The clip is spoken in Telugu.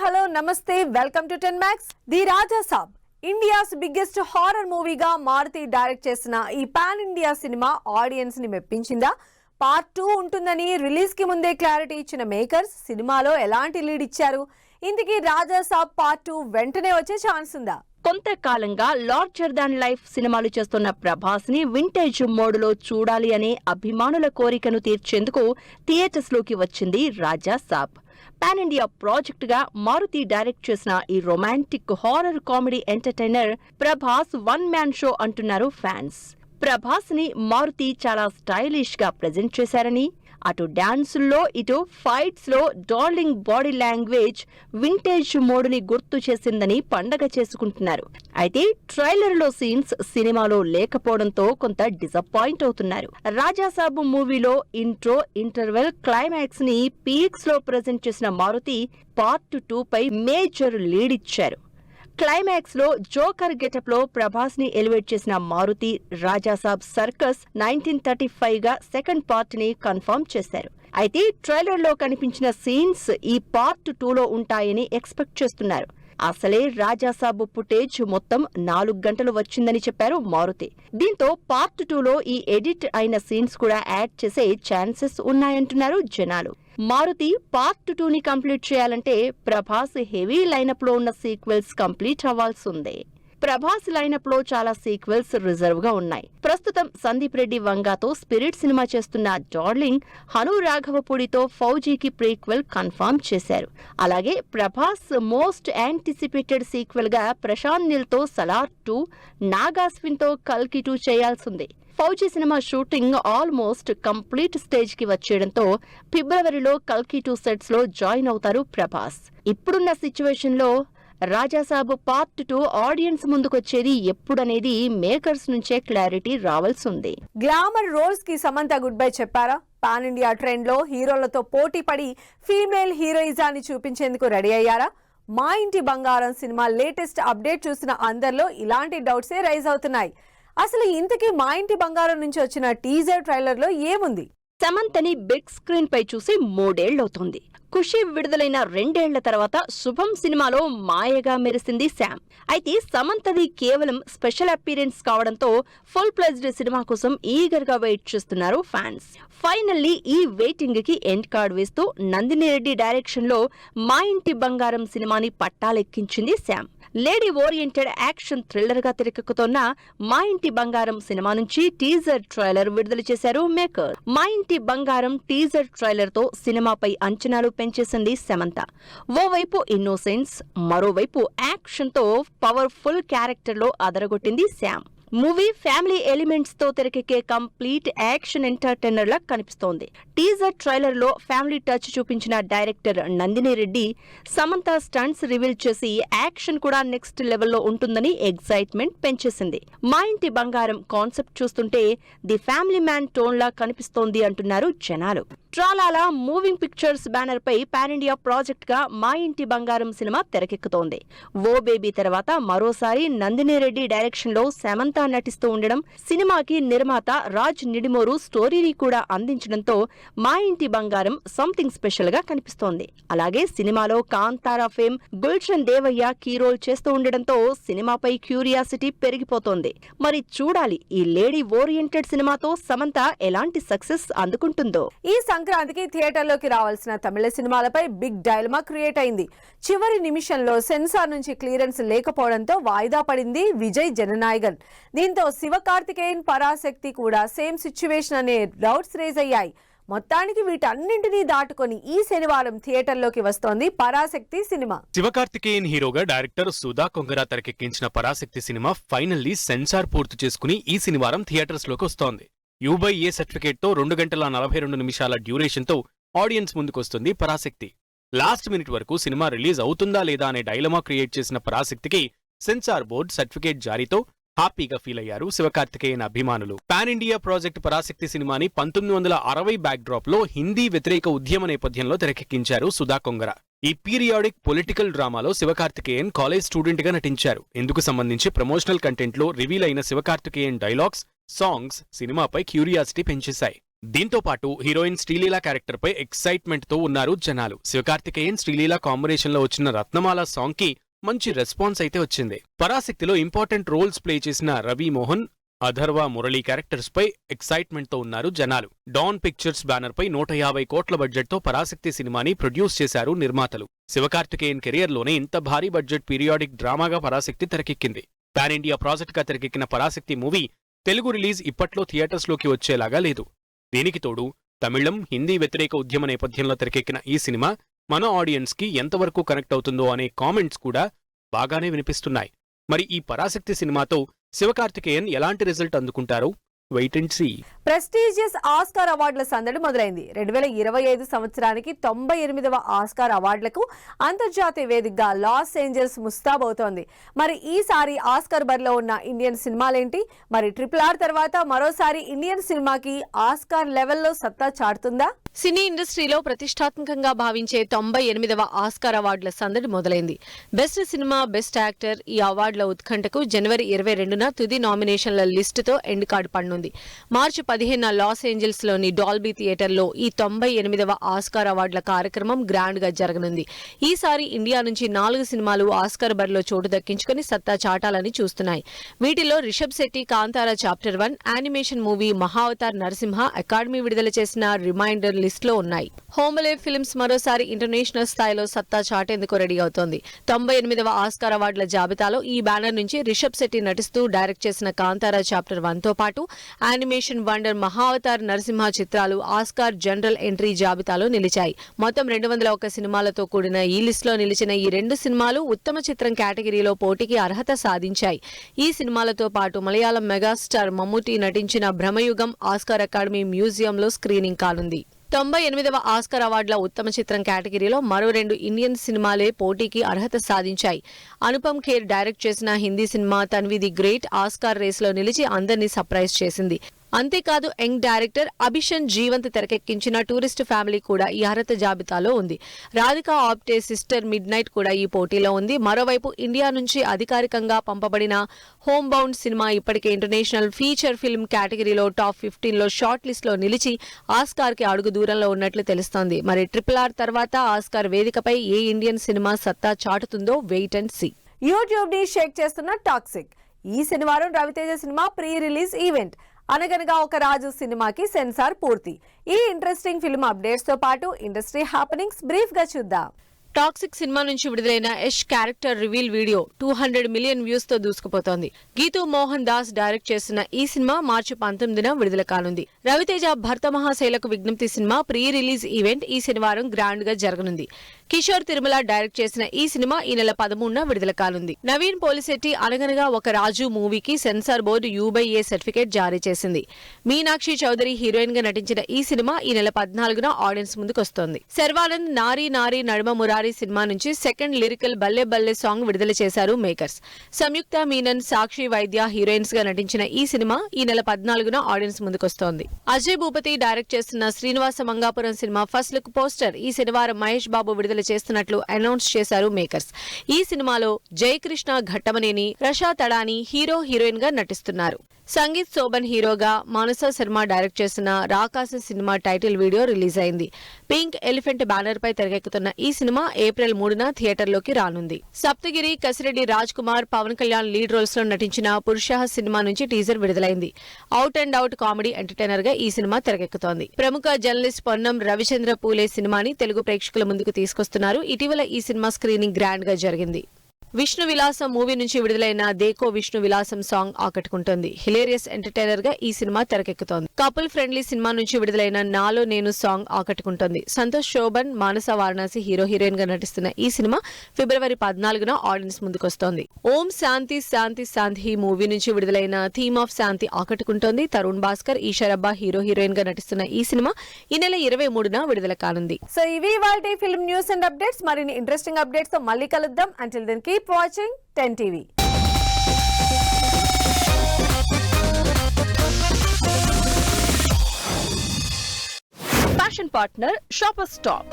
Hello namaste welcome to 10 Max. The Raja Saab India's biggest horror మూవీగా మారుతి డైరెక్ట్ చేసిన ఈ పాన్ ఇండియా సినిమా ఆడియన్స్ ని మెప్పించిందా? పార్ట్ 2 ఉంటుందని రిలీజ్ కి ముందే క్లారిటీ ఇచ్చిన మేకర్స్ సినిమాలో ఎలాంటి లీడ్ ఇచ్చారు? ఇంతకీ రాజా సాబ్ పార్ట్ 2 వెంటనే వచ్చే ఛాన్స్ ఉందా? కొంతకాలంగా లార్జర్ దాన్ లైఫ్ సినిమాలు చేస్తున్న ప్రభాస్ ని వింటేజ్ మోడ్లో చూడాలి అనే అభిమానుల కోరికను తీర్చేందుకు థియేటర్స్ లోకి వచ్చింది రాజా సాబ్. పాన్ ఇండియా ప్రాజెక్ట్ గా మారుతి డైరెక్ట్ చేసిన ఈ romantic horror comedy entertainer Prabhas one man show అంటున్నారు ఫ్యాన్స్. ప్రభాస్ ని మారుతి చాలా స్టైలిష్ గా ప్రెజెంట్ చేశారని, అటు డాన్సుల్లో ఇటు ఫైట్స్ లో డార్లింగ్ బాడీ లాంగ్వేజ్ వింటేజ్ మోడుని గుర్తు చేసిందని పండగ చేసుకుంటున్నారు. అయితే ట్రైలర్ లో సీన్స్ సినిమాలో లేకపోవడంతో కొంత డిసప్పాయింట్ అవుతున్నారు. రాజాసాబ్ మూవీలో ఇంట్రో, ఇంటర్వెల్, క్లైమాక్స్ ని పీక్స్ లో ప్రెజెంట్ చేసిన మారుతి పార్ట్ 2 పై మేజర్ లీడ్ ఇచ్చారు. క్లైమాక్స్ లో జోకర్ గెటప్ లో ప్రభాస్ ని ఎలివేట్ చేసిన మారుతి రాజాసాబ్ సర్కస్ 1935 గా సెకండ్ పార్ట్ ని కన్ఫర్మ్ చేశారు. అయితే ట్రైలర్ లో కనిపించిన సీన్స్ ఈ పార్ట్ 2 లో ఉంటాయని ఎక్స్పెక్ట్ చేస్తున్నారు. అసలే రాజాసాబ్ ఫుటేజ్ మొత్తం 4 గంటలు వచ్చిందని చెప్పారు మారుతి. దీంతో పార్ట్ 2 లో ఈ ఎడిట్ అయిన సీన్స్ కూడా యాడ్ చేసే ఛాన్సెస్ ఉన్నాయంటున్నారు జనాలు. మారుతి పార్ట్ 2 ని కంప్లీట్ చేయాలంటే ప్రభాస్ హెవీ లైనప్ లో ఉన్న సీక్వెల్స్ కంప్లీట్ అవ్వాల్సిందే. ప్రభాస్ లైనప్ లో చాలా సీక్వెల్స్ రిజర్వ్ గా ఉన్నాయి. ప్రస్తుతం సందీప్ రెడ్డి వంగాతో స్పిరిట్ సినిమా చేస్తున్న డార్లింగ్, హను రాఘవపూడితో ఫౌజీకి ప్రీక్వెల్ కన్ఫర్మ్ చేశారు. అలాగే ప్రభాస్ మోస్ట్ యాంటిసిపేటెడ్ సీక్వెల్ గా ప్రశాంత్ నీల్ తో సలార్ 2, నాగాస్విన్ తో కల్కి 2 చేయాల్సింది. Fauji cinema shooting almost complete stage కి వచ్చేయడంతో ఫిబ్రవరిలో కల్కి 2 సెట్స్ లో జాయిన్ అవుతారు ప్రభాస్. ఇప్పుడున్న సిచ్యువేషన్ లో రాజాసాబ్ పార్ట్ 2 ఆడియన్స్ ముందుకొచ్చేది ఎప్పుడనేది మేకర్స్ నుంచే క్లారిటీ రావాల్సింది. గ్లామర్ రోల్స్ కి సమంత గుడ్ బై చెప్పారా? పాన్ ఇండియా ట్రెండ్ లో హీరోలతో పోటీ పడి ఫీమేల్ హీరోయిజాన్ని చూపించేందుకు రెడీ అయ్యారా? మా ఇంటి బంగారం సినిమా లేటెస్ట్ అప్డేట్ చూసిన అందరిలో ఇలాంటి డౌట్సే రైజ్ అవుతున్నాయి. అసలు ఇంతకీ మా ఇంటి బంగారం నుంచి వచ్చిన టీజర్ ట్రైలర్ లో ఏముంది? సమంతని బిగ్ స్క్రీన్ పై చూసి 3 ఏళ్లవుతుంది. ఖుషి విడుదలైన 2 ఏళ్ల తర్వాత శుభం సినిమాలో మాయగా మెరిసింది శామ్. అయితే సమంతది కేవలం స్పెషల్ అపీరెన్స్ కావడంతో ఫుల్ ప్లెజ్డ్ సినిమా కోసం ఈగర్ గా వెయిట్ చేస్తున్నారు ఫ్యాన్స్. ఫైనల్లీ ఈ వెయిటింగ్ కి ఎండ్ కార్డ్ వేస్తూ నందిని రెడ్డి డైరెక్షన్ లో మా ఇంటి బంగారం సినిమాని పట్టాలెక్కించింది Sam. Lady oriented action thriller గా తెరకెక్కుతోన్న మా ఇంటి బంగారం సినిమా నుంచి టీజర్ ట్రైలర్ విడుదల చేశారు మేకర్. మా ఇంటి బంగారం టీజర్ ట్రైలర్ తో సినిమాపై అంచనాలు పెంచేసింది సమంత. ఓవైపు ఇన్నోసెన్స్, మరోవైపు యాక్షన్ తో పవర్ఫుల్ క్యారెక్టర్ లో అదరగొట్టింది శామ్. మూవీ ఫ్యామిలీ ఎలిమెంట్స్ తో తెరకెక్కే కంప్లీట్ యాక్షన్ ఎంటర్టైనర్ లా కనిపిస్తోంది. టీజర్ ట్రైలర్ లో ఫ్యామిలీ టచ్ చూపించిన director Nandini Reddy Samantha stunts reveal చేసి యాక్షన్ కూడా నెక్స్ట్ లెవెల్లో ఉంటుందని ఎగ్జైట్మెంట్ పెంచేసింది. మా ఇంటి బంగారం కాన్సెప్ట్ చూస్తుంటే ది ఫ్యామిలీ మ్యాన్ టోన్ లా కనిపిస్తోంది అంటున్నారు జనాలు. ట్రాలాలా మూవింగ్ పిక్చర్స్ బ్యానర్ పై పాన్ ఇండియా ప్రాజెక్ట్ గా మా ఇంటి బంగారం సినిమా తెరకెక్కుతోంది. ఓ బేబీ తర్వాత మరోసారి నందిని రెడ్డి డైరెక్షన్ లో సమంత నటిస్తూ ఉండడం, సినిమాకి నిర్మాత రాజ్ నిడిమోరు స్టోరీని కూడా అందించడంతో మా ఇంటి బంగారం సంథింగ్ స్పెషల్ గా కనిపిస్తోంది. అలాగే సినిమాలో Kantara fame Gulshan Devaiah key role చేస్తూ ఉండడంతో సినిమాపై క్యూరియాసిటీ పెరిగిపోతోంది. మరి చూడాలి ఈ లేడీ ఓరియంటెడ్ సినిమాతో సమంత ఎలాంటి సక్సెస్ అందుకుంటుందో. ఈ సంక్రాంతికి థియేటర్లోకి రావాల్సిన తమిళ సినిమాలపై బిగ్ డైలమా క్రియేట్ అయింది. చివరి నిమిషంలో సెన్సార్ నుంచి క్లియరెన్స్ లేకపోవడంతో వాయిదా పడింది విజయ్ జననాయగన్. దీంతో శివకార్తికేయన్, పరాశక్తి కూడా సేమ్ సిచ్యువేషన్ అనే డౌట్స్ రేజ్ అయ్యాయి. మొత్తానికి వీటన్నింటినీ దాటుకొని ఈ శనివారం థియేటర్లోకి వస్తోంది పరాశక్తి సినిమా. శివకార్తికేయన్ హీరోగా డైరెక్టర్ సుధా కొంగరా తెరకెక్కించిన పరాశక్తి సినిమా ఫైనల్లీ సెన్సార్ పూర్తి చేసుకుని ఈ శనివారం థియేటర్స్ లోకి వస్తోంది. UA సర్టిఫికేట్ తో 2 గంటల 42 నిమిషాల డ్యూరేషన్ తో ఆడియన్స్ ముందుకొస్తుంది పరాశక్తి. లాస్ట్ మినిట్ వరకు సినిమా రిలీజ్ అవుతుందా లేదా అనే డైలమా క్రియేట్ చేసిన పరాశక్తికి సెన్సార్ బోర్డు సర్టిఫికేట్ జారీతో హ్యాపీగా ఫీల్ అయ్యారు శివకార్తికేయన్ అభిమానులు. పాన్ ఇండియా ప్రాజెక్ట్ పరాశక్తి సినిమాని 1960 బ్యాక్ డ్రాప్ లో హిందీ వ్యతిరేక ఉద్యమ నేపథ్యంలో తెరకెక్కించారు సుధా కొంగరా. ఈ పీరియాడిక్ పొలిటికల్ డ్రామాలో శివకార్తికేయన్ కాలేజ్ స్టూడెంట్ గా నటించారు. ఇందుకు సంబంధించి ప్రమోషనల్ కంటెంట్ లో రివీల్ అయిన శివకార్తికేయన్ డైలాగ్స్, సాంగ్స్ సినిమాపై క్యూరియాసిటీ పెంచేశాయి. దీంతో పాటు హీరోయిన్ శ్రీలీల క్యారెక్టర్ పై ఎక్సైట్మెంట్ తో ఉన్నారు జనాలు. శివకార్తికేయన్ శ్రీలీల కాంబినేషన్ లో వచ్చిన రత్నమాల సాంగ్ కి మంచి రెస్పాన్స్ అయితే వచ్చింది. పరాశక్తిలో ఇంపార్టెంట్ రోల్స్ ప్లే చేసిన రవి మోహన్, అథర్వ మురళీ క్యారెక్టర్స్ పై ఎక్సైట్మెంట్ తో ఉన్నారు జనాలు. డాన్ పిక్చర్స్ బ్యానర్ పై 150 కోట్ల బడ్జెట్ తో పరాశక్తి సినిమాని ప్రొడ్యూస్ చేశారు నిర్మాతలు. శివకార్తికేయన్ కెరియర్ లోనే ఇంత భారీ బడ్జెట్ పీరియాడిక్ డ్రామాగా పరాశక్తి తెరకెక్కింది. పాన్ ఇండియా ప్రాజెక్ట్ గా తెరకెక్కిన పరాశక్తి మూవీ తెలుగు రిలీజ్ ఇప్పట్లో థియేటర్స్ లోకి వచ్చేలాగా లేదు. దీనికి తోడు తమిళం, హిందీ వ్యతిరేక ఉద్యమ నేపథ్యంలో తెరకెక్కిన ఈ సినిమా మన ఆడియన్స్ కి ఎంతవరకు కనెక్ట్ అవుతుందో అనే కామెంట్స్ కూడా బాగానే వినిపిస్తున్నాయి. మరి ఈ పరాశక్తి సినిమాతో శివకార్తికేయన్ ఎలాంటి రిజల్ట్ అందుకుంటారో wait and see. Prestigious Oscar అవార్డుల సందడి మొదలైంది. 2025 సంవత్సరానికి 98వ ఆస్కార్ అవార్డులకు అంతర్జాతీయ వేదికగా లాస్ ఏంజల్స్ ముస్తాబవుతోంది. మరి ఈసారి ఆస్కార్ బరిలో ఉన్న ఇండియన్ సినిమాలేంటి? మరి RRR తర్వాత మరోసారి ఇండియన్ సినిమాకి ఆస్కార్ లెవెల్లో సత్తా చాటుతుందా? సినీ ఇండస్ట్రీలో ప్రతిష్టాత్మకంగా భావించే 98వ ఆస్కార్ అవార్డుల సందడి మొదలైంది. బెస్ట్ సినిమా, బెస్ట్ యాక్టర్ ఈ అవార్డుల ఉత్కంఠకు జనవరి 22న తుది నామినేషన్ల లిస్టుతో ఎండ్ కార్డు పడనుంది. మార్చి 15న లాస్ ఏంజల్స్ లోని డాల్బీ థియేటర్లో ఈ 98వ ఆస్కార్ అవార్డుల కార్యక్రమం గ్రాండ్ గా జరగనుంది. ఈసారి ఇండియా నుంచి 4 సినిమాలు ఆస్కార్ బరిలో చోటు దక్కించుకుని సత్తా చాటాలని చూస్తున్నాయి. వీటిలో Rishab Shetty Kantara chapter 1, animation movie Mahavatar Narasimha academy విడుదల చేసిన రిమైండర్ లిస్ట్ లో ఉన్నాయి. హోమ్లే ఫిల్మ్స్ మరోసారి ఇంటర్నేషనల్ స్థాయిలో సత్తా చాటేందుకు రెడీ అవుతోంది. 98వ ఆస్కార్ అవార్డుల జాబితాలో ఈ బ్యానర్ నుంచి రిషబ్ శెట్టి నటిస్తూ డైరెక్ట్ చేసిన కాంతారా చాప్టర్ 1తో పాటు యానిమేషన్ వండర్ మహావతార్ నరసింహ చిత్రాలు ఆస్కార్ జనరల్ ఎంట్రీ జాబితాలో నిలిచాయి. మొత్తం 201 సినిమాలతో కూడిన ఈ లిస్టులో నిలిచిన ఈ 2 సినిమాలు ఉత్తమ చిత్రం కేటగిరీలో పోటీకి అర్హత సాధించాయి. ఈ సినిమాలతో పాటు మలయాళం మెగాస్టార్ మమ్ముటి నటించిన భ్రమయుగం ఆస్కార్ అకాడమీ మ్యూజియంలో స్క్రీనింగ్ కానుంది. 98వ ఆస్కార్ అవార్డుల ఉత్తమ చిత్రం కేటగిరీలో మరో 2 ఇండియన్ సినిమాలే పోటీకి అర్హత సాధించాయి. అనుపమ్ ఖేర్ డైరెక్ట్ చేసిన Hindi cinema Tanvi the great Oscar రేసులో నిలిచి అందరినీ సర్ప్రైజ్ చేసింది. అంతేకాదు యంగ్ డైరెక్టర్ అభిషన్ జీవంత్ తెరకెక్కించిన టూరిస్ట్ ఫ్యామిలీ కూడా ఈ అర్హత జాబితాలో ఉంది. Radhika Apte sister mid night కూడా ఈ పోటీలో ఉంది. మరోవైపు ఇండియా నుంచి అధికారికంగా పంపబడిన హోమ్ బౌండ్ సినిమా ఇప్పటికే ఇంటర్నేషనల్ ఫీచర్ ఫిల్మ్ కేటగిరీలో టాప్ 15లో షార్ట్ లిస్ట్ లో నిలిచి ఆస్కార్ కి అడుగు దూరంలో ఉన్నట్లు తెలుస్తోంది. మరి RRR తర్వాత ఆస్కార్ వేదికపై ఏ ఇండియన్ సినిమా సత్తా చాటుతుందో వెయిట్ అండ్ సీ. యూట్యూబ్ ని షేక్ చేస్తున్న టాక్సిక్. ఈ శనివారం Raviteja cinema pre release event Anaganaga Oka రాజు సినిమాకి సెన్సార్ పూర్తి. ఈ ఇంట్రెస్టింగ్ ఫిల్మ్ అప్డేట్స్ తో పాటు ఇండస్ట్రీ హ్యాపెనింగ్స్ బ్రీఫ్ గా చూద్దాం. టాక్సిక్ సినిమా నుంచి విడుదలైన Yash character reveal video 200 million views తో దూసుకుపోతోంది. గీతూ మోహన్ దాస్ డైరెక్ట్ చేసిన ఈ సినిమా మార్చి 19న విడుదల కానుంది. రవితేజ భర్త మహాశైలకు విజ్ఞప్తి సినిమా ప్రీ రిలీజ్ ఈవెంట్ ఈ శనివారం గ్రాండ్ గా జరగనుంది. కిషోర్ తిరుమల డైరెక్ట్ చేసిన ఈ సినిమా ఈ నెల 13న విడుదల కానుంది. నవీన్ పోలిశెట్టి అనగనగా ఒక రాజు మూవీకి సెన్సార్ బోర్డు U/A సర్టిఫికేట్ జారీ చేసింది. మీనాక్షి చౌదరి హీరోయిన్ గా నటించిన ఈ సినిమా ఈ నెల 14న ఆడియన్స్ ముందుకొస్తోంది. శర్వానంద్ నారీ నారీ నడుమ మురారి సినిమా నుంచి సెకండ్ లిరికల్ బల్లె బల్లె సాంగ్ విడుదల చేశారు మేకర్స్. సంయుక్త మీనన్, సాక్షి వైద్య హీరోయిన్స్ గా నటించిన ఈ సినిమా ఈ నెల 14న ఆడియన్స్ ముందుకొస్తోంది. అజయ్ భూపతి డైరెక్ట్ చేస్తున్న Srinivasa Mangapuram cinema first look poster ఈ శనివారం మహేష్ బాబు విడుదల చేస్తున్నట్లు అనౌన్స్ చేశారు మేకర్స్. ఈ సినిమాలో జయకృష్ణ ఘట్టమనేని, రషా తడాని హీరో హీరోయిన్ గా నటిస్తున్నారు. సంగీత్ శోభన్ హీరోగా మానస శర్మ డైరెక్ట్ చేసిన రాకాసి సినిమా టైటిల్ వీడియో రిలీజ్ అయింది. పింక్ ఎలిఫెంట్ బ్యానర్ పై తెరకెక్కుతున్న ఈ సినిమా ఏప్రిల్ 3న థియేటర్లోకి రానుంది. సప్తగిరి, కసిరెడ్డి రాజ్ కుమార్, పవన్ కళ్యాణ్ లీడ్ రోల్స్ లో నటించిన పురుష సినిమా నుంచి టీజర్ విడుదలైంది. Out and out comedy entertainer గా ఈ సినిమా తెరకెక్కుతోంది. ప్రముఖ జర్నలిస్ట్ పొన్నం రవిచంద్ర పూలే సినిమాని తెలుగు ప్రేక్షకుల ముందుకు తీసుకొస్తున్నారు. ఇటీవల ఈ సినిమా స్క్రీనింగ్ గ్రాండ్ గా జరిగింది. విష్ణు విలాసం మూవీ నుంచి విడుదలైన దేకో విష్ణు విలాసం సాంగ్ ఆకట్టుకుంటోంది. హిలేరియస్ ఎంటర్టైనర్ గా ఈ సినిమా తెరకెక్కుతోంది. కపుల్ ఫ్రెండ్లీ సినిమా నుంచి విడుదలైన నాలో నేను సాంగ్ ఆకట్టుకుంటోంది. సంతోష్ శోభన్, మానస వారణాసి హీరో హీరోయిన్ గా నటిస్తున్న ఈ సినిమా ఫిబ్రవరి 14న ఆడియన్స్ ముందుకొస్తోంది. ఓం శాంతి శాంతి శాంతి మూవీ నుంచి విడుదలైన థీమ్ ఆఫ్ శాంతి ఆకట్టుకుంటోంది. తరుణ్ భాస్కర్, ఈషరబ్బా హీరో హీరోయిన్ గా నటిస్తున్న ఈ సినిమా ఈ నెల 23న విడుదల కానుంది. సో ఇవి ఇవాల్టి ఫిల్మ్ న్యూస్ అండ్ అప్డేట్స్. మరిన్ని ఇంట్రెస్టింగ్ అప్డేట్స్ తో మళ్ళీ కలుద్దాం. Until then keep watching 10 TV. Fashion partner Shoppers Stop.